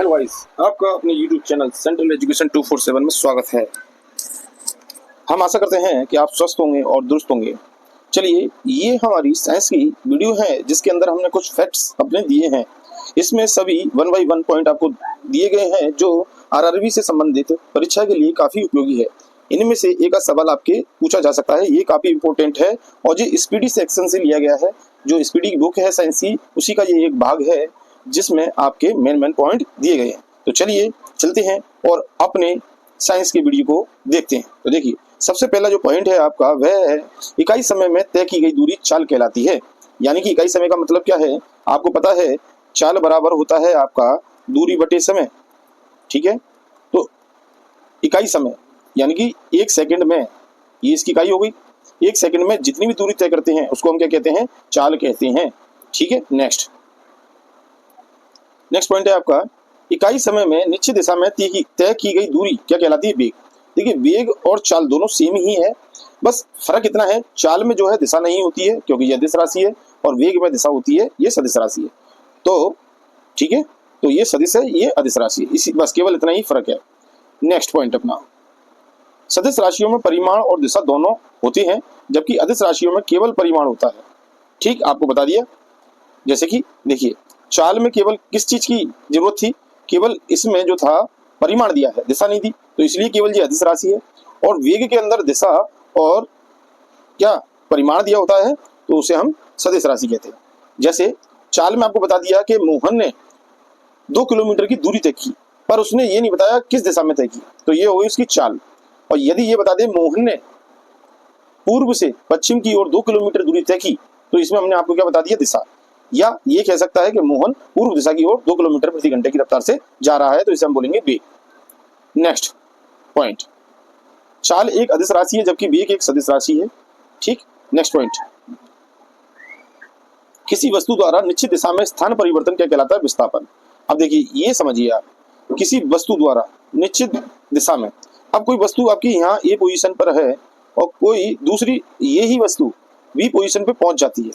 Hello guys, आपका अपने YouTube channel central education 247 में स्वागत है। हम आशा करते हैं कि आप स्वस्थ होंगे और दुरुस्त होंगे। चलिए, ये हमारी साइंस की वीडियो है जिसके अंदर हमने कुछ फैक्ट्स अपने दिए हैं। इसमें सभी 1 बाय 1 पॉइंट आपको दिए गए हैं जो आरआरबी से संबंधित परीक्षा के लिए काफ़ी उपयोगी है। इनमें से एक सवाल आपके पूछा जा सकता है, ये काफ़ी इंपॉर्टेंट है और ये स्पीडी सेक्शन से लिया गया है। जो स्पीडी की बुक है साइंस की, उसी का ये एक भाग है जिसमें आपके मेन पॉइंट दिए गए हैं। तो चलिए चलते हैं और अपने साइंस की वीडियो को देखते हैं। तो देखिए, सबसे पहला जो पॉइंट है आपका वह है इकाई समय में तय की गई दूरी चाल कहलाती है। यानी कि इकाई समय का मतलब क्या है, आपको पता है चाल बराबर होता है आपका दूरी बटे समय। ठीक है, तो इकाई समय यानी कि 1 सेकंड में, ये इसकी इकाई हो गई। 1 सेकंड में जितनी भी दूरी तय करते हैं उसको हम क्या कहते हैं, चाल कहते हैं। ठीक है, नेक्स्ट पॉइंट है आपका इकाई समय में निश्चित दिशा में तय की गई दूरी क्या कहलाती है, वेग। देखिए, वेग और चाल दोनों सेम ही है, बस फर्क इतना है चाल में जो है दिशा नहीं होती है क्योंकि यह अदिश राशि है, और वेग में दिशा होती है, ये सदिश राशि है। तो ठीक है, तो ये सदिश है, ये अदिश राशि है, इसी बस केवल इतना ही फर्क है। नेक्स्ट पॉइंट अपना, सदिश राशियों में परिमाण और दिशा दोनों होती हैं जबकि अदिश राशियों में केवल परिमाण होता है। ठीक, आपको बता दिया। जैसे कि देखिए, चाल में केवल किस चीज की जरूरत थी, केवल इसमें जो था परिमाण दिया है, दिशा नहीं दी, तो इसलिए केवल ये अदिश राशि है। और वेग के अंदर दिशा और क्या परिमाण दिया होता है तो उसे हम सदिश राशि कहते हैं। जैसे चाल में आपको बता दिया कि मोहन ने 2 किलोमीटर की दूरी तय की, पर उसने ये नहीं बताया किस दिशा में तय की, तो ये हो गई उसकी चाल। और यदि ये बता दे मोहन ने पूर्व से पश्चिम की ओर 2 किलोमीटर दूरी तय की, तो इसमें हमने आपको क्या बता दिया, दिशा। या ये कह सकता है कि मोहन पूर्व दिशा की ओर 2 किलोमीटर प्रति घंटे की रफ्तार से जा रहा है, तो इसे हम बोलेंगे वेग। नेक्स्ट पॉइंट, चाल एक अदिश राशि है जबकि वेग एक सदिश राशि है। ठीक, नेक्स्ट पॉइंट, किसी वस्तु द्वारा निश्चित दिशा में स्थान परिवर्तन क्या कहलाता है, विस्थापन। अब देखिए, ये समझिए आप, किसी वस्तु द्वारा निश्चित दिशा में, अब कोई वस्तु आपकी यहाँ ए पोजीशन पर है और कोई दूसरी ये ही वस्तु बी पोजीशन पे पहुंच जाती है,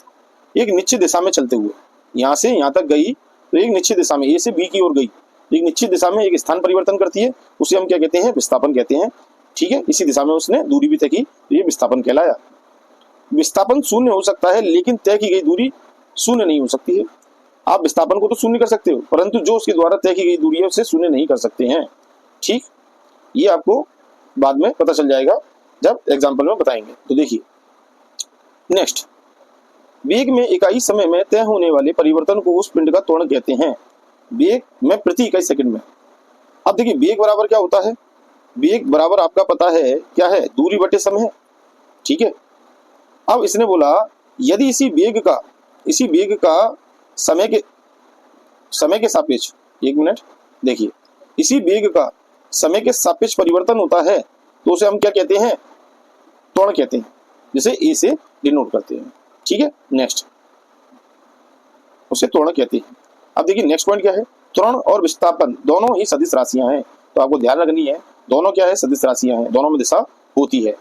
एक निश्चित दिशा में चलते हुए यहाँ से यहाँ तक गई, तो एक निश्चित दिशा में ए से बी की ओर गई, एक निश्चित दिशा में एक स्थान परिवर्तन करती है, उसे हम क्या कहते हैं, विस्थापन कहते हैं। ठीक है, इसी दिशा में उसने दूरी भी तय की, तो ये विस्थापन कहलाया। विस्थापन शून्य हो सकता है लेकिन तय की गई दूरी शून्य नहीं हो सकती है। आप विस्थापन को तो शून्य कर सकते हो, परंतु जो उसके द्वारा तय की गई दूरी है उसे शून्य नहीं कर सकते हैं। ठीक, ये आपको बाद में पता चल जाएगा जब एग्जाम्पल में बताएंगे। तो देखिए, नेक्स्ट, वेग में इकाई समय में तय होने वाले परिवर्तन को उस पिंड का त्वरण कहते हैं। वेग में प्रति इकाई सेकंड में। अब देखिए, वेग बराबर क्या होता है, वेग बराबर आपका पता है क्या है, दूरी बटे समय। ठीक है, अब इसने बोला यदि इसी वेग का समय के सापेक्ष, एक मिनट देखिए, इसी वेग का समय के सापेक्ष परिवर्तन होता है तो उसे हम क्या कहते हैं, त्वरण कहते हैं, जिसे ए से डिनोट करते हैं। ठीक है, नेक्स्ट, उसे त्वरण कहते हैं। अब देखिए, नेक्स्ट पॉइंट क्या है, त्वरण और विस्थापन दोनों ही सदिश राशियां हैं, तो आपको ध्यान रखनी है, दोनों क्या है, सदिश राशियां हैं, दोनों में दिशा होती है।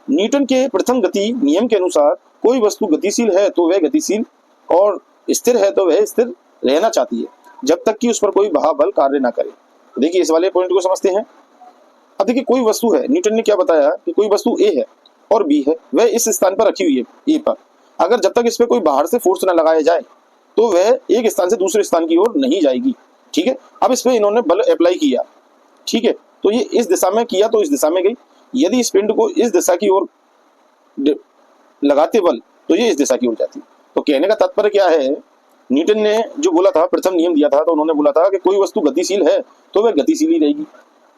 न्यूटन के प्रथम गति नियम के अनुसार कोई वस्तु गतिशील है तो वह गतिशील और स्थिर है तो वह स्थिर रहना चाहती है जब तक कि उस पर कोई बाह्य बल कार्य ना करे। तो देखिए, इस वाले पॉइंट को समझते हैं। अब देखिए, कोई वस्तु है, न्यूटन ने क्या बताया कि कोई वस्तु ए है और बी है, वह इस स्थान पर रखी हुई है ए पर, अगर जब तक इस पर कोई बाहर से फोर्स न लगाया जाए तो वह एक स्थान से दूसरे स्थान की ओर नहीं जाएगी। ठीक है, अब इस पर इन्होंने बल अप्लाई किया, ठीक है, तो ये इस दिशा में किया तो इस दिशा में गई। यदि इस पिंड को इस दिशा की ओर लगाते बल तो ये इस दिशा की ओर जाती। तो कहने का तात्पर्य क्या है, न्यूटन ने जो बोला था, प्रथम नियम दिया था, तो उन्होंने बोला था कि कोई वस्तु गतिशील है तो वह गतिशील ही रहेगी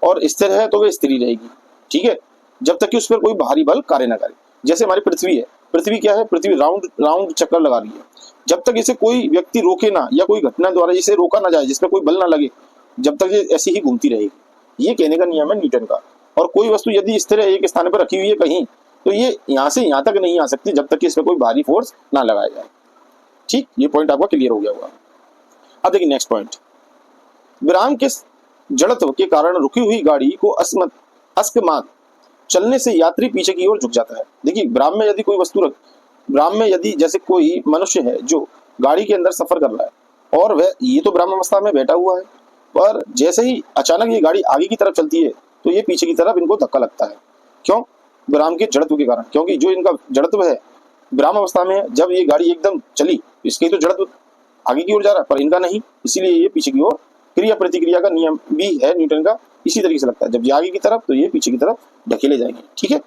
और स्थिर है तो वह स्थिर ही रहेगी। ठीक है, जब तक कि उस पर कोई बाहरी बल कार्य न करे। जैसे हमारी पृथ्वी है, पृथ्वी क्या है, पृथ्वी राउंड चक्कर लगा रही है, जब तक इसे कोई व्यक्ति रोके ना या कोई घटना द्वारा इसे रोका ना जाए जिसमें कोई बल ना लगे, जब तक ये ऐसी ही घूमती रहेगी। ये कहने का नियम है न्यूटन का। और कोई वस्तु यदि स्थिर है, एक स्थान पर रखी हुई है कहीं, तो ये यहाँ से यहाँ तक नहीं आ सकती जब तक कि इसमें कोई भारी फोर्स ना लगाया जाए। ठीक, ये पॉइंट आपका क्लियर हो गया होगा। अब देखिए, नेक्स्ट पॉइंट, विराम के जड़त्व के कारण रुकी हुई गाड़ी को अस्कमात चलने से यात्री पीछे की ओर झुक जाता है। देखिए, विराम में यदि कोई वस्तु विराम में यदि जैसे कोई मनुष्य है जो गाड़ी के अंदर सफर कर रहा है और वह ये तो विराम अवस्था में बैठा हुआ है, पर जैसे ही अचानक ये गाड़ी आगे की तरफ चलती है तो ये पीछे की तरफ इनको धक्का लगता है। क्यों? विराम के जड़त्व के कारण, क्योंकि जो इनका जड़त्व है विराम अवस्था में है, जब ये गाड़ी एकदम चली इसके तो जड़त्व आगे की ओर जा रहा है पर इनका नहीं, इसीलिए ये पीछे की ओर, क्रिया प्रतिक्रिया का नियम भी है न्यूटन का, इसी तरीके से लगता है, जब ये आगे की तरफ तो ये पीछे की तरफ ढकेले जाएंगे। ठीक है,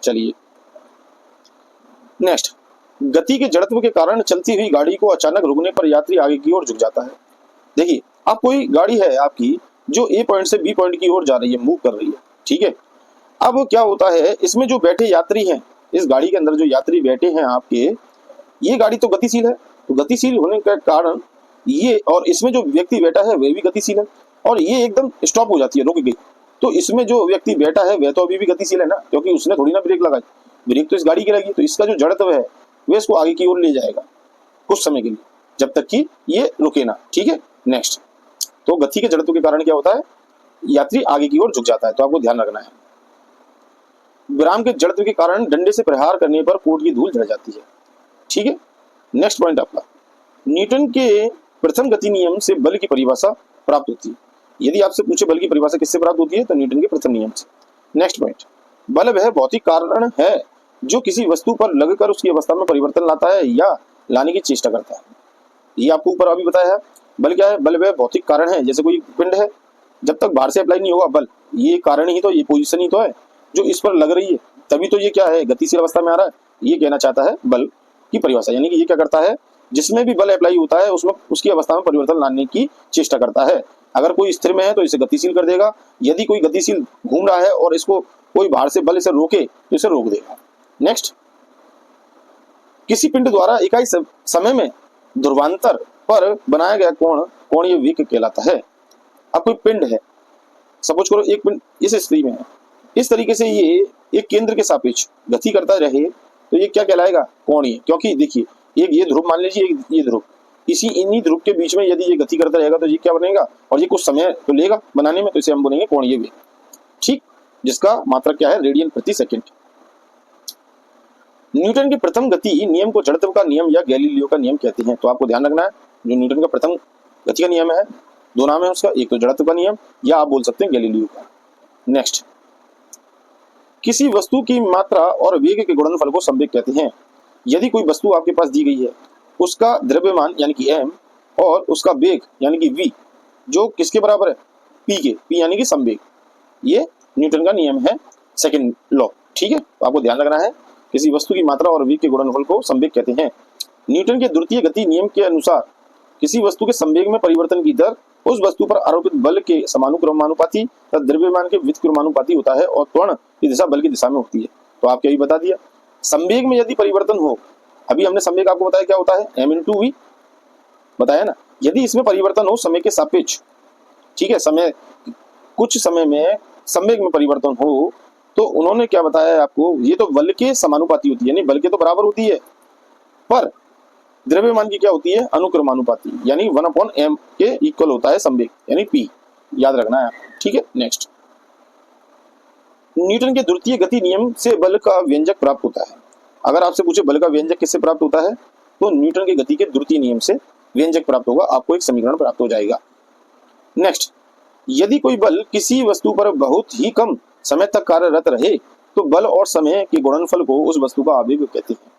चलिए नेक्स्ट, गति के जड़त्व के कारण चलती हुई गाड़ी को अचानक रुकने पर यात्री आगे की ओर झुक जाता है। देखिए, अब कोई गाड़ी है आपकी जो ए पॉइंट से बी पॉइंट की ओर जा रही है, मूव कर रही है, ठीक है। अब क्या होता है, इसमें जो बैठे यात्री हैं, इस गाड़ी के अंदर जो यात्री बैठे हैं आपके, ये गाड़ी तो गतिशील है, तो गतिशील होने के कारण ये, और इसमें जो व्यक्ति बैठा है वह भी गतिशील है, और ये एकदम स्टॉप हो जाती है, रुक गई, तो इसमें जो व्यक्ति बैठा है वह तो अभी भी गतिशील है ना, क्योंकि उसने थोड़ी ना ब्रेक लगाई, ब्रेक तो इस गाड़ी की लगी, तो इसका जो जड़त्व है वह इसको आगे की ओर ले जाएगा कुछ समय के लिए, जब तक कि ये रुके ना। ठीक है, नेक्स्ट, तो गति के जड़त्व के कारण क्या होता है, यात्री आगे की ओर झुक जाता है, तो आपको ध्यान रखना है। विराम के जड़त्व के कारण डंडे से प्रहार करने पर कोट की धूल झड़ जाती है। ठीक है, नेक्स्ट पॉइंट आपका, न्यूटन के प्रथम गति नियम से बल की परिभाषा प्राप्त होती है। यदि आपसे पूछे बल की परिभाषा किससे प्राप्त होती है, तो न्यूटन के प्रथम नियम से। नेक्स्ट पॉइंट, बल वह भौतिक कारण है जो किसी वस्तु पर लगकर उसकी अवस्था में परिवर्तन लाता है या लाने की चेष्टा करता है। ये आपको ऊपर अभी बताया है। बल क्या है, बल वह भौतिक कारण है, जैसे कोई पिंड है, जब तक बाहर से अप्लाई नहीं होगा बल, ये कारण ही तो, ये पोजीशन ही तो है जो इस पर लग रही है, तभी तो ये क्या है, गतिशील अवस्था में आ रहा है। ये कहना चाहता है बल की परिभाषा, यानी कि ये क्या करता है, जिसमें भी बल अप्लाई होता है उसमें उसकी अवस्था में परिवर्तन लाने की चेष्टा करता है। अगर कोई स्थिर में है तो इसे गतिशील कर देगा, यदि कोई गतिशील घूम रहा है और इसको कोई बाहर से बल इसे रोके तो इसे रोक देगा। नेक्स्ट, किसी पिंड द्वारा इकाई समय में ध्रुवांतर पर बनाया गया कोण कोणीय वेग कहलाता है। अब कोई पिंड है, सपोज करो एक पिंड इस स्थिति में है, इस तरीके से ये एक केंद्र के सापेक्ष गति करता रहे तो ये क्या कहलाएगा, कोणीय। क्योंकि देखिए, एक ये ध्रुव मान लीजिए, एक ये ध्रुव, इन्हीं ध्रुव के बीच में यदि ये गति करता रहेगा तो ये क्या बनेगा, और ये कुछ समय तो लेगा बनाने में, तो इसे हम बोलेंगे कोणीय वेग। ठीक, जिसका मात्रक क्या है, रेडियन प्रति सेकंड। न्यूटन के प्रथम गति नियम को जड़त्व का नियम या गैलीलियो का नियम कहते हैं। तो आपको ध्यान रखना है, जो न्यूटन का प्रथम गति का नियम है, दो नाम है उसका, एक तो जड़त्व का नियम या आप बोल सकते हैं गैलीलियो का। नेक्स्ट, किसी वस्तु की मात्रा और वेग के गुणनफल को संवेग कहते हैं। यदि कोई वस्तु आपके पास दी गई है, उसका द्रव्यमान यानी कि m और उसका वेग यानी कि v, जो किसके बराबर है, p के, p यानी कि संवेग, ये न्यूटन का नियम है, सेकंड लॉ। ठीक है, तो आपको ध्यान रखना है, किसी वस्तु की मात्रा और वेग के गुणनफल को संवेग कहते हैं। न्यूटन के द्वितीय गति नियम के अनुसार किसी वस्तु के संवेग में परिवर्तन की दर उस वस्तु पर आरोपित बल के समानुक्रमानुपाती तथा द्रव्यमान के व्युत्क्रमानुपाती होता है, और त्वरण की दिशा बल की दिशा में होती है। तो आपको यही बता दिया, संवेग में यदि परिवर्तन हो, अभी हमने संवेग आपको बताया क्या होता है, m × v बताया ना, यदि इसमें परिवर्तन हो समय के सापेक्ष, ठीक है, समय कुछ समय में संवेग में परिवर्तन हो, तो उन्होंने क्या बताया है आपको, ये तो बल के समानुपाती होती है, यानी बल के तो बराबर होती है, पर द्रव्यमान की क्या होती है, अनुक्रमानुपाती, यानी 1/m के इक्वल होता है संवेग, यानी p, याद रखना है। ठीक है, नेक्स्ट, न्यूटन के द्वितीय गति नियम से बल का व्यंजक प्राप्त होता है। अगर आपसे पूछे बल का व्यंजक किससे प्राप्त होता है, तो न्यूटन के गति के द्वितीय नियम से व्यंजक प्राप्त होगा, आपको एक समीकरण प्राप्त हो जाएगा। नेक्स्ट, यदि कोई बल किसी वस्तु पर बहुत ही कम समय तक कार्यरत रहे तो बल और समय के गुणनफल को उस वस्तु का आवेग कहते हैं।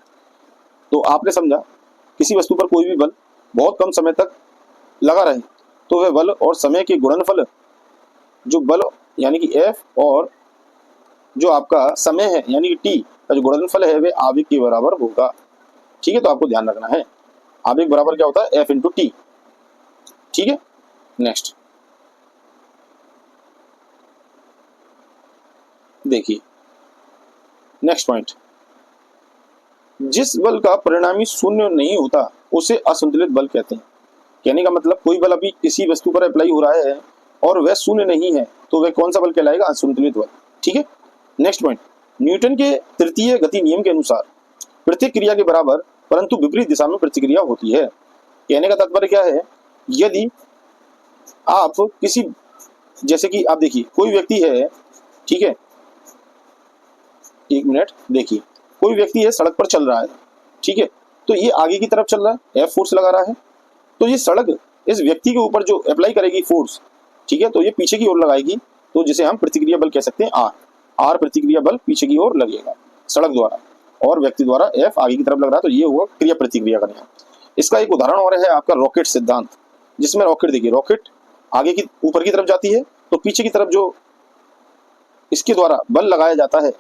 तो आपने समझा, किसी वस्तु पर कोई भी बल बहुत कम समय तक लगा रहे तो वह बल और समय के गुणनफल, जो बल यानी कि F और जो आपका समय है यानी कि T का जो गुणनफल है वह आवेग के बराबर होगा। ठीक है, तो आपको ध्यान रखना है, आवेग बराबर क्या होता है, F × T। ठीक है, नेक्स्ट देखिए, नेक्स्ट पॉइंट, जिस बल का परिणामी शून्य नहीं होता उसे असंतुलित बल कहते हैं। कहने का मतलब, कोई बल अभी किसी वस्तु पर अप्लाई हो रहा है और वह शून्य नहीं है, तो वह कौन सा बल कहलाएगा, असंतुलित बल। ठीक है, नेक्स्ट पॉइंट, न्यूटन के तृतीय गति नियम के अनुसार प्रत्येक क्रिया के बराबर परंतु विपरीत दिशा में प्रतिक्रिया होती है। कहने का तात्पर्य क्या है, यदि आप किसी, जैसे कि आप देखिए कोई व्यक्ति है, ठीक है, एक मिनट देखिए, कोई व्यक्ति है सड़क पर चल रहा है, ठीक है, तो ये आगे की तरफ चल रहा है, F फोर्स लगा रहा है, तो ये सड़क इस व्यक्ति के ऊपर जो अप्लाई करेगी फोर्स, ठीक है, तो ये पीछे की ओर लगाएगी, तो जिसे हम प्रतिक्रिया बल कह सकते हैं आर। आर प्रतिक्रिया बल पीछे की ओर लगेगा सड़क द्वारा, और व्यक्ति द्वारा एफ आगे की तरफ लग रहा है, तो ये हुआ क्रिया प्रतिक्रिया का नियम। इसका एक उदाहरण और है आपका रॉकेट सिद्धांत, जिसमें रॉकेट देखिए, रॉकेट आगे की ऊपर की तरफ जाती है, तो पीछे की तरफ जो इसके द्वारा बल लगाया जाता है,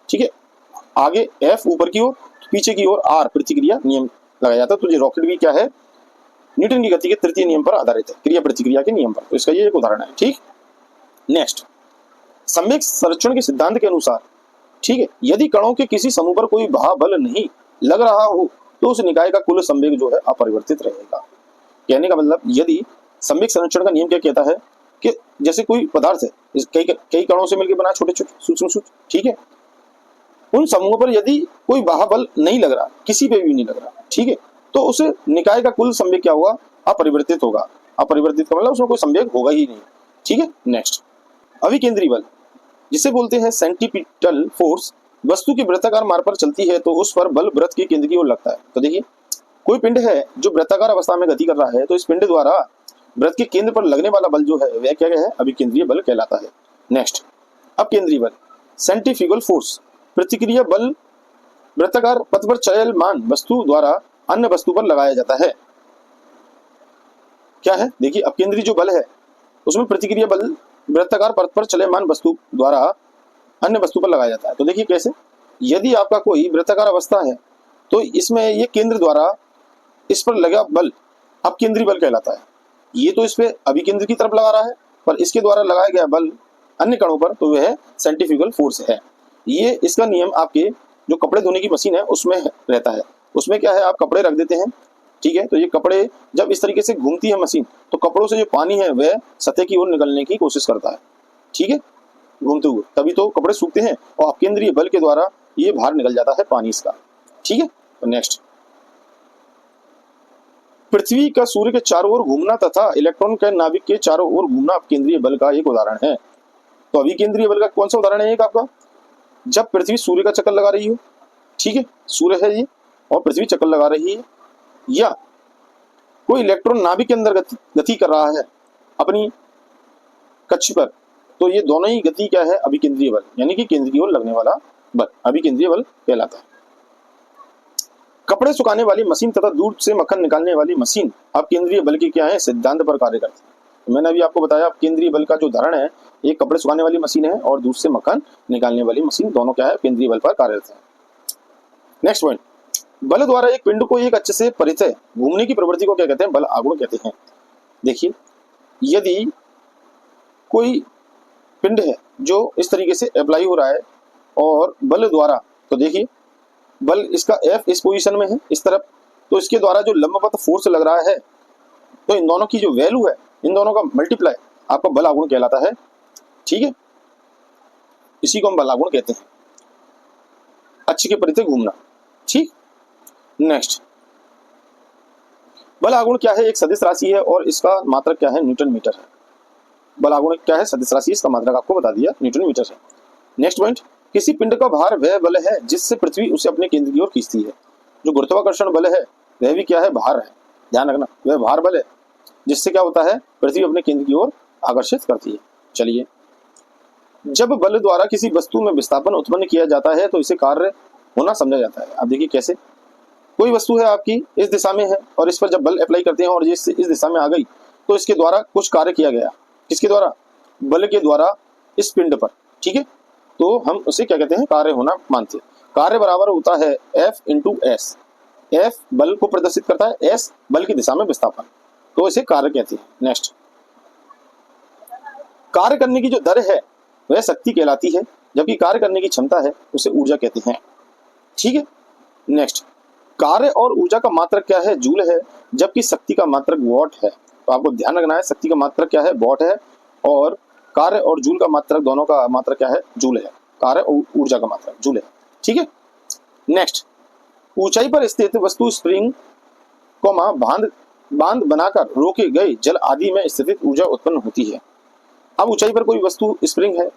ठीक है, आगे एफ ऊपर की ओर, पीछे की ओर आर प्रतिक्रिया नियम लगाया जाता है। तो ये रॉकेट भी क्या है, न्यूटन की गति के तृतीय नियम पर आधारित है, क्रिया प्रतिक्रिया के नियम पर। तो इसका ये एक उदाहरण है। ठीक, नेक्स्ट, संवेग संरक्षण के सिद्धांत के अनुसार, ठीक है, यदि कणों के किसी समूह पर कोई बल नहीं लग रहा हो तो उस निकाय का कुल संवेग जो है अपरिवर्तित रहेगा। कहने का मतलब, यदि संवेग संरक्षण का नियम क्या कहता है कि जैसे कोई पदार्थ है, कई कणों से मिलकर बना, छोटे छोटे सूक्ष्म, ठीक है, उन समूहों पर यदि कोई बाह्य बल नहीं लग रहा, किसी पे भी नहीं लग रहा, ठीक है, तो उस निकाय का कुल संवेग क्या हुआ, अपरिवर्तित होगा। अपरिवर्तित का मतलब उसमें कोई संवेग होगा ही नहीं। ठीक है, नेक्स्ट, अभिकेंद्री बल जिसे बोलते हैं सेंटीपिटल फोर्स, वस्तु की वृत्ताकार मार्ग पर चलती है तो उस पर बल वृत्त के केंद्र की ओर लगता है। तो देखिए, कोई पिंड है जो वृत्ताकार अवस्था में गति कर रहा है, तो इस पिंड द्वारा वृत्त के केंद्र पर लगने वाला बल जो है वह क्या है, अभिकेंद्रीय बल कहलाता है। नेक्स्ट, अपकेंद्रीय बल, सेंट्रीफ्यूगल फोर्स, प्रतिक्रिया बल वृत्ताकार पथ पर चलमान वस्तु द्वारा अन्य वस्तु पर लगाया जाता है। क्या है, देखिए, अपकेंद्रीय जो बल है उसमें प्रतिक्रिया बल वृत्ताकार पथ पर चलमान वस्तु द्वारा अन्य वस्तु पर लगाया जाता है। तो देखिए कैसे, यदि आपका कोई वृत्ताकार अवस्था है तो इसमें ये केंद्र द्वारा इस पर लगा बल अपकेंद्रीय बल कहलाता है। ये तो इस पे अभिकेंद्र की तरफ लगा रहा है, पर इसके द्वारा लगाया गया बल अन्य कणों पर, तो वह सेंट्रीफ्यूगल फोर्स है। ये इसका नियम आपके जो कपड़े धोने की मशीन है उसमें रहता है। उसमें क्या है, आप कपड़े रख देते हैं, ठीक है, तो ये कपड़े जब इस तरीके से घूमती है मशीन, तो कपड़ों से जो पानी है वह सतह की ओर निकलने की कोशिश करता है, ठीक है, घूमते हुए, तभी तो कपड़े सूखते हैं, और अपकेंद्रीय बल के द्वारा ये बाहर निकल जाता है पानी इसका। ठीक है, तो नेक्स्ट, पृथ्वी का सूर्य के चारों ओर घूमना तथा इलेक्ट्रॉन के नाभिक के चारों ओर घूमना अपकेंद्रीय बल का एक उदाहरण है। तो अभिकेंद्रीय बल का कौन सा उदाहरण है एक आपका, जब पृथ्वी सूर्य का चक्कर लगा रही हो, ठीक है, सूर्य है ये और पृथ्वी चक्कर लगा रही है, या कोई इलेक्ट्रॉन नाभिक के अंदर गति कर रहा है अपनी कक्ष पर, तो ये दोनों ही गति क्या है, अभिकेंद्रीय बल, यानी कि केंद्र की ओर लगने वाला बल अभिकेंद्रीय बल कहलाता है। कपड़े सुखाने वाली मशीन तथा दूध से मक्खन निकालने वाली मशीन अब केंद्रीय बल के क्या है, सिद्धांत पर कार्य करती है। तो मैंने अभी आपको बताया केंद्रीय बल का जो उदाहरण है, एक कपड़े सुखाने वाली मशीन है और दूध से मक्खन निकालने वाली मशीन, दोनों क्या है, केंद्रीय बल पर कार्यरत है। नेक्स्ट पॉइंट, बल द्वारा एक पिंड को एक अक्ष से परितः घूमने की प्रवृत्ति को क्या कहते हैं, बल आघूर्ण कहते हैं। देखिए, यदि कोई पिंड है जो इस तरीके से अप्लाई हो रहा है और बल द्वारा, तो देखिए बल इसका F इस पोजीशन में है इस तरफ, तो इसके द्वारा जो लंबवत फोर्स लग रहा है, तो इन दोनों की जो वैल्यू है, इन दोनों का मल्टीप्लाई आपका बल आघूर्ण कहलाता है। ठीक है, इसी को हम बल आघूर्ण कहते हैं, अक्ष के परितः घूमना। ठीक, नेक्स्ट, बल आघूर्ण क्या है, एक सदिश राशि है और इसका मात्रक क्या है, न्यूटन मीटर है। बल आघूर्ण क्या है, सदिश राशि, इसका मात्रक आपको बता दिया, न्यूटन मीटर है। नेक्स्ट पॉइंट, किसी पिंड का भार वह बल है जिससे पृथ्वी उसे अपने केंद्र की ओर खींचती है। जो गुरुत्वाकर्षण बल है वह भी क्या है, भार है, ध्यान रखना, वह भार बल है जिससे क्या होता है, पृथ्वी अपने केंद्र की ओर आकर्षित करती है। चलिए, जब बल द्वारा किसी वस्तु में विस्थापन उत्पन्न किया जाता है तो इसे कार्य होना समझा जाता है। अब देखिए कैसे, कोई वस्तु है आपकी इस दिशा में है और इस पर जब बल अप्लाई करते हैं और ये इस दिशा में आ गई, तो इसके द्वारा कुछ कार्य किया गया, किसके द्वारा, बल के द्वारा इस पिंड पर। ठीक है, तो हम उसे क्या कहते हैं, कार्य होना मानते हैं। कार्य बराबर होता है F इंटू एस। F बल को प्रदर्शित करता है, S बल की दिशा में विस्थापन, तो इसे कार्य कहते हैं। नेक्स्ट, कार्य करने की जो दर है वह शक्ति कहलाती है, जबकि कार्य करने की क्षमता है उसे ऊर्जा कहते हैं। ठीक है, नेक्स्ट, कार्य और ऊर्जा का मात्रक क्या है, जूल है, जबकि शक्ति का मात्रक वॉट है। तो आपको ध्यान रखना है, शक्ति का मात्रक क्या है, वॉट है, और कार्य और जूल का मात्रक, दोनों का मात्रक क्या है, जूल है। कार्य और ऊर्जा का मात्रक जूल है। ठीक है, नेक्स्ट, ऊंचाई पर स्थित वस्तु स्प्रिंग कोमा बांध बनाकर रोके गए जल आदि में स्थित ऊर्जा उत्पन्न होती है। अब ऊंचाई पर कोई वस्तु स्प्रिंग है,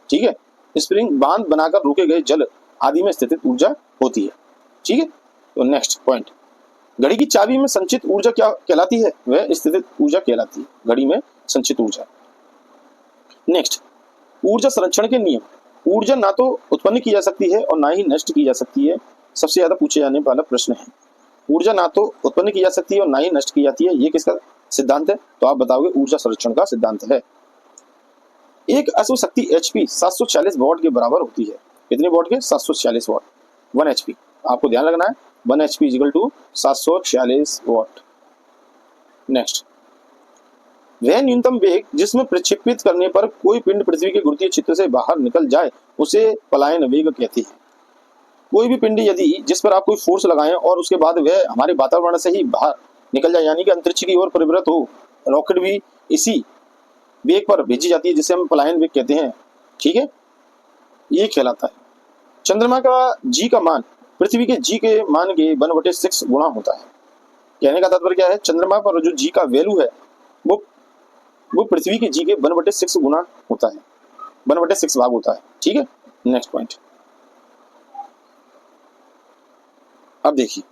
ठीक है, स्प्रिंग बांध बनाकर रोके गए जल आदि में स्थित ऊर्जा होती है। ठीक है, तो नेक्स्ट पॉइंट, घड़ी की चाबी में संचित ऊर्जा क्या कहलाती है, वह स्थितिज ऊर्जा कहलाती है। घड़ी में संचित ऊर्जा, नेक्स्ट, ऊर्जा संरक्षण के नियम। ऊर्जा ना तो उत्पन्न की जा सकती है और ना ही नष्ट की जा सकती है, सबसे ज्यादा पूछे जाने वाला प्रश्न है। ऊर्जा ना तो उत्पन्न की जा सकती है और ना ही नष्ट की जाती है, ये किसका सिद्धांत है? तो आप बताओगे ऊर्जा संरक्षण का सिद्धांत है। एक अश्व शक्ति HP 746 वॉट के बराबर होती है। कितने वॉट के? 746 वॉट। 1 HP, आपको ध्यान रखना है 1 HP equal to 746 watt. Next, वह न्यूनतम वेग जिसमें प्रक्षेपित करने पर कोई पिंड पृथ्वी के गुरुत्वीय क्षेत्र से बाहर निकल जाए उसे पलायन वेग कहते हैं। कोई भी पिंड यदि जिस पर आप कोई फोर्स लगाएं और उसके बाद वह हमारे वातावरण से ही बाहर निकल जाए, यानी कि अंतरिक्ष की ओर परिवर्तित हो, रॉकेट भी इसी वेग पर भेजी जाती है जिसे हम पलायन वेग कहते हैं। ठीक है, ये कहलाता है। चंद्रमा का G का मान पृथ्वी के G के मान के 1/6 गुणा होता है। कहने का तात्पर्य क्या है? चंद्रमा पर जो G का वैल्यू है वो पृथ्वी के G के 1/6 गुना होता है, 1/6 भाग होता है। ठीक है, नेक्स्ट पॉइंट। अब देखिए,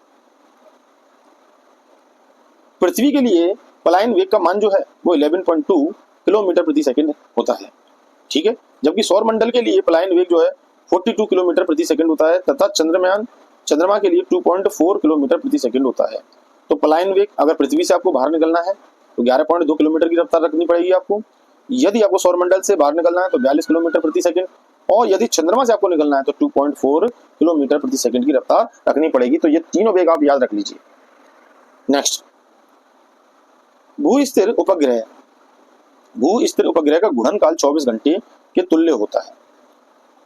पृथ्वी के लिए पलायन वेग का मान जो है वो 11.2 किलोमीटर प्रति सेकंड होता है। ठीक है, जबकि सौर मंडल के लिए पलायन वेग जो है 42 किलोमीटर प्रति सेकंड होता है तथा चंद्रमा के लिए 2.4 किलोमीटर प्रति सेकंड होता है। तो पलायन वेग, अगर पृथ्वी से आपको बाहर निकलना है तो 11.2 किलोमीटर की रफ्तार रखनी पड़ेगी आपको। यदि आपको सौर मंडल से बाहर निकलना है तो 42 किलोमीटर प्रति सेकंड, और यदि चंद्रमा से आपको निकलना है तो 2.4 किलोमीटर प्रति सेकंड की रफ्तार रखनी पड़ेगी। तो ये तीनों वेग आप याद रख लीजिए। नेक्स्ट, भू स्थिर उपग्रह का गुणनकाल 24 घंटे के तुल्य होता है।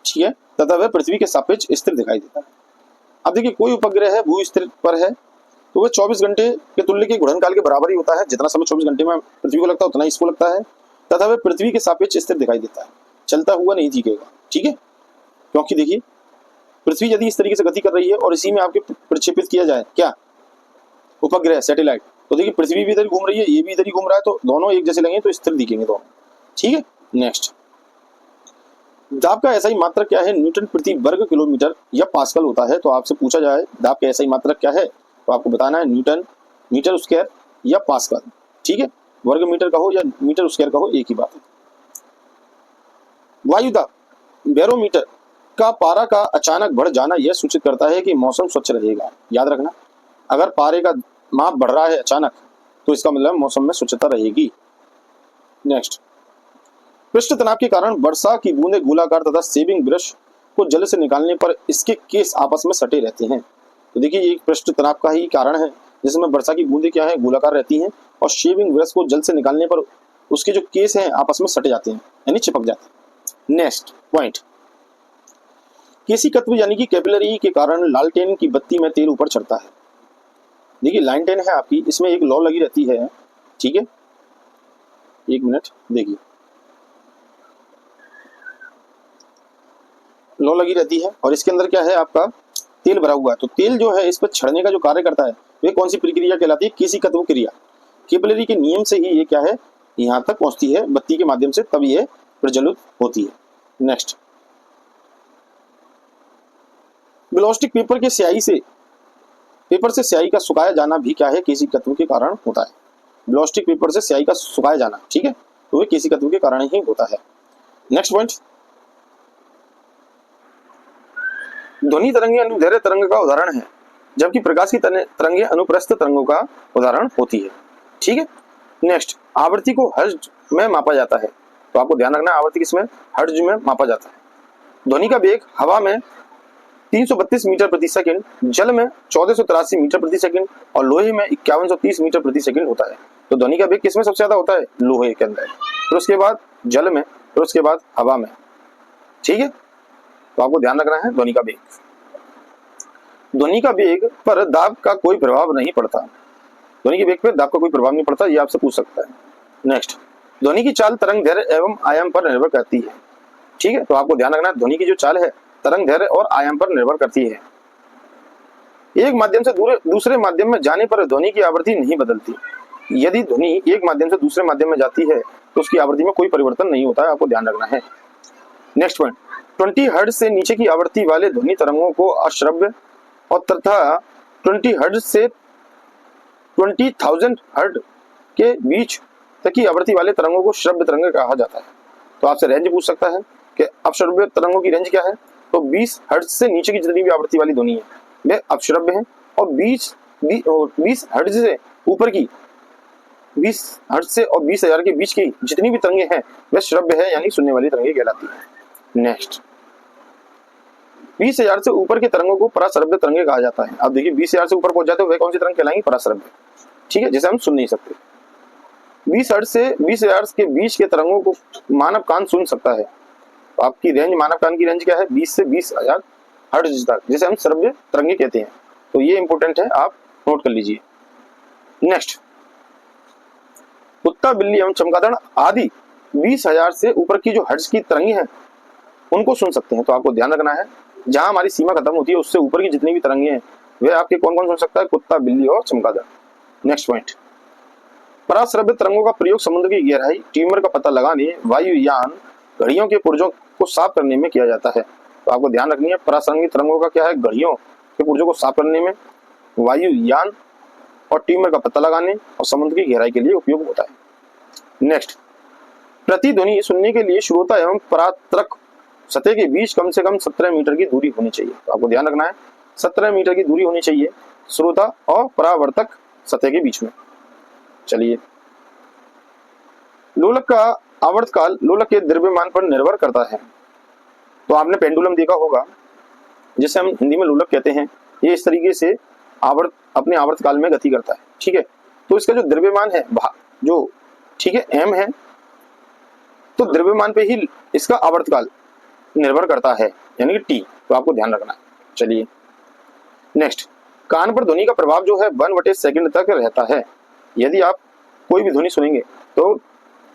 ठीक है, तथा वह पृथ्वी के सापेक्ष स्थिर दिखाई देता है। अब देखिए, कोई उपग्रह है भू स्थिर पर है तो वह 24 घंटे के तुल्य के गुणनकाल के बराबर ही होता है। जितना समय 24 घंटे में पृथ्वी को लगता है उतना ही इसको लगता है, तथा वह पृथ्वी के सापेक्ष स्थिर दिखाई देता है, चलता हुआ नहीं दिखेगा। ठीक है, क्योंकि देखिए पृथ्वी यदि इस तरीके से गति कर रही है और इसी में आपके प्रक्षेपित किया जाए क्या उपग्रह सैटेलाइट, तो देखिए पृथ्वी भी इधर घूम रही है, ये भी इधर ही घूम रहा है, तो दोनों एक जैसे लगेंगे तो स्थिर दिखेंगे दोनों। ठीक है, नेक्स्ट, दाब का SI मात्रक क्या है? न्यूटन प्रति वर्ग किलोमीटर या पास्कल होता है। तो आपसे पूछा जाए दाब का SI मात्रक क्या है, तो आपको बताना है न्यूटन मीटर स्क्वायर या पास्कल। ठीक है, वर्ग मीटर का हो या मीटर स्क्वायर का हो, एक ही बात है। वायु दाब बैरोमीटर का पारा का अचानक बढ़ जाना यह सूचित करता है कि मौसम स्वच्छ रहेगा। याद रखना, अगर पारे का माप बढ़ रहा है अचानक तो इसका मतलब मौसम में स्वच्छता रहेगी। नेक्स्ट, पृष्ठ तनाव के कारण वर्षा की बूंदें गोलाकार तथा शेविंग ब्रश को जल से निकालने पर इसके केस आपस में सटे रहते हैं। तो देखिए, ये पृष्ठ तनाव का ही कारण है जिसमें वर्षा की बूंदें क्या है, गोलाकार रहती हैं, और शेविंग ब्रश को जल से निकालने पर उसके जो केस हैं आपस में सटे जाते हैं, यानी चिपक जाते हैं। नेक्स्ट पॉइंट, केशिकत्व यानी कि कैपिलरी के कारण लालटेन की बत्ती में तेल ऊपर चढ़ता है। देखिए, लालटेन है आपकी, इसमें एक लौ लगी रहती है। ठीक है, एक मिनट, देखिए लौ लगी रहती है और इसके अंदर क्या है, आपका तेल भरा हुआ है। तो तेल जो है इस पर छड़ने का जो कार्य करता है वे कौन सी प्रक्रिया कहलाती है? केशिकत्व क्रिया। कैपिलरी के नियम से ही ये क्या है, यहाँ तक पहुंचती है बत्ती के माध्यम से, तब ये प्रज्वलित होती है। नेक्स्ट, ग्लॉस्टिक पेपर से स्याही का सुखाया जाना भी क्या है, केशिकत्व के कारण होता है। ग्लॉस्टिक पेपर से स्याही का सुखाया जाना, ठीक है, तो वे केशिकत्व के कारण ही होता है। नेक्स्ट पॉइंट, ध्वनि तरंगे अनुदैर्घ्य तरंग का उदाहरण है, जबकि प्रकाश की तरंगे अनुप्रस्थ तरंगों का उदाहरण होती है। ठीक है, नेक्स्ट, आवृत्ति को हर्ट्ज में मापा जाता है। तो आपको ध्यान रखना है, आवृत्ति किसमें? हर्ट्ज में मापा जाता है। ध्वनि का वेग हवा में 332 मीटर प्रति सेकंड, जल में 1483 मीटर प्रति सेकंड और लोहे में 5130 मीटर प्रति सेकंड होता है। तो ध्वनि का वेग किसमें सबसे ज्यादा होता है? लोहे के अंदर, फिर उसके बाद जल में, फिर उसके बाद हवा में। ठीक है, तो आपको ध्यान रखना है ध्वनि का वेग। ध्वनि का वेग पर दाब का कोई प्रभाव नहीं पड़ता। ध्वनि के वेग पर दाब का कोई प्रभाव नहीं पड़ता, ये आपसे पूछ सकता है। नेक्स्ट, ध्वनि की चाल तरंग दैर्घ्य एवं आयाम पर निर्भर करती है। ठीक है, तो आपको ध्यान रखना है ध्वनि की जो चाल है तरंग दैर्घ्य और आयाम पर निर्भर करती है। एक माध्यम से दूसरे माध्यम में जाने पर ध्वनि की आवृत्ति नहीं बदलती। यदि ध्वनि एक माध्यम से दूसरे माध्यम में जाती है तो उसकी आवृत्ति में कोई परिवर्तन नहीं होता है, आपको ध्यान रखना है। नेक्स्ट पॉइंट, 20 हर्ट्ज से नीचे की आवृत्ति वाले ध्वनि तरंगों को अश्रव्य और तथा 20 हर्ट्ज से 20,000 हर्ट्ज के बीच तक की आवृत्ति वाले तरंगों को श्रव्य तरंग कहा जाता है। तो आपसे रेंज पूछ सकता है कि अपश्रव्य तरंगों की रेंज क्या है, तो 20 हर्ट्ज से नीचे की जितनी भी आवृत्ति वाली ध्वनि है वे अपश्रव्य है, और 20 हर्ट्ज से ऊपर की 20 हर्ट्ज से और 20,000 के बीच की जितनी भी तरंगे हैं वे श्रव्य है, यानी सुनने वाली तरंगे कहलाती है। नेक्स्ट, 20,000 से ऊपर की तरंगों को पराश्रव्य तरंगे कहा जाता है। अब देखिए 20,000 से ऊपर पहुंच जाते हैं वे कौन सी तरंग कहलाएंगी, पराश्रव्य, ठीक है, जैसे हम सुन नहीं सकते। 20 हर्ट्ज से 20,000 के बीच के तरंगों को मानव कान सुन सकता है। तो आपकी रेंज, मानव कान की रेंज क्या है, 20 से 20,000 हर्ट्ज तक, जिसे हम श्रव्य तरंगे कहते हैं। तो ये इंपॉर्टेंट है, आप नोट कर लीजिए। नेक्स्ट, कुत्ता, बिल्ली एवं चमगादड़ आदि 20,000 से ऊपर की जो हर्ट्ज की तरंगे हैं उनको सुन सकते हैं। तो आपको ध्यान रखना है, जहां हमारी सीमा खत्म होती है उससे ऊपर की जितनी भी तरंगे हैं वे आपके कौन कौन सुन सकता है, कुत्ता, बिल्ली और चमगादड़। नेक्स्ट पॉइंट, पराश्रव्य तरंगों का प्रयोग समुद्र की गहराई, ट्यूमर का पता लगाने, वायुयान, घड़ियों के पुर्जों को साफ करने में किया जाता है। तो आपको ध्यान रखनी है, पराश्रव्य तरंगों का क्या है, घड़ियों के पुर्जों को साफ करने में, वायुयान और ट्यूमर का पता लगाने और समुद्र की गहराई के लिए उपयोग होता है। नेक्स्ट, प्रतिध्वनि सुनने के लिए श्रोता एवं परात्रक सतह के बीच कम से कम 17 मीटर की दूरी होनी चाहिए। तो आपको ध्यान रखना है, 17 मीटर की दूरी होनी चाहिए श्रोता और परावर्तक सतह के बीच में। चलिए, लोलक का आवर्तकाल लोलक के द्रव्यमान पर निर्भर करता है। तो आपने पेंडुलम देखा होगा, जिसे हम हिंदी में लोलक कहते हैं। ये इस तरीके से अपने आवर्तकाल में गति करता है, ठीक है। तो इसका जो द्रव्यमान है जो, ठीक है, m है, तो द्रव्यमान पे ही इसका आवर्तकाल निर्भर करता है, यानी कि t। तो आपको ध्यान रखना है। चलिए नेक्स्ट, कान पर ध्वनि का प्रभाव जो है 1/10 सेकंड तक रहता है। यदि आप कोई भी ध्वनि सुनेंगे तो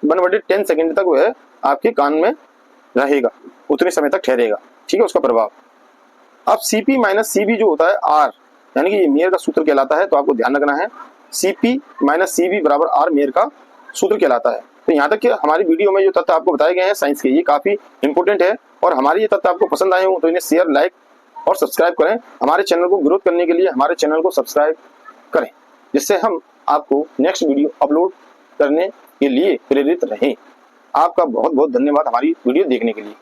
1/10 सेकंड तक वह आपके कान में रहेगा, उतने समय तक ठहरेगा, ठीक है, उसका प्रभाव। अब CP माइनस CB जो होता है R, यानी कि ये मेयर का सूत्र कहलाता है। तो आपको ध्यान रखना है, CP माइनस CB बराबर R मेयर का सूत्र कहलाता है। तो यहाँ तक कि हमारी वीडियो में जो तथ्य आपको बताए गए हैं साइंस के, ये काफी इंपॉर्टेंट है, और हमारे ये तथ्य आपको पसंद आए हो तो इन्हें शेयर, लाइक और सब्सक्राइब करें। हमारे चैनल को ग्रोथ करने के लिए हमारे चैनल को सब्सक्राइब करें, जिससे हम आपको नेक्स्ट वीडियो अपलोड करने के लिए प्रेरित रहें। आपका बहुत बहुत धन्यवाद हमारी वीडियो देखने के लिए।